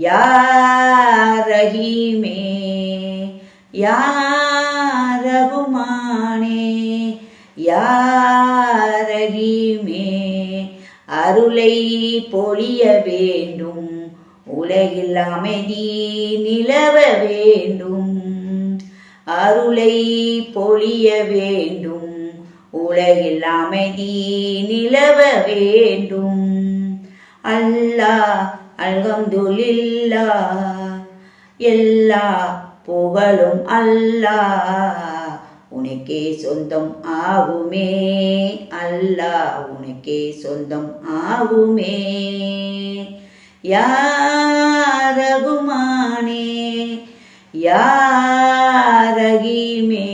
யா ரஹீமே யா ரகுமானே யா ரஹீமே அருளை பொழிய வேண்டும், உலகில் அமைதி நிலவ வேண்டும். அருளை பொழிய வேண்டும், உலகில் அமைதி நிலவ வேண்டும். அல்லாஹ் அல்ஹம்துலில்லாஹ், எல்லா புகழும் அல்லாஹ் உனக்கே சொந்தம் ஆகுமே. அல்லாஹ் உனக்கே சொந்தம் ஆகுமே. யா ரகுமானே யா ரஹீமே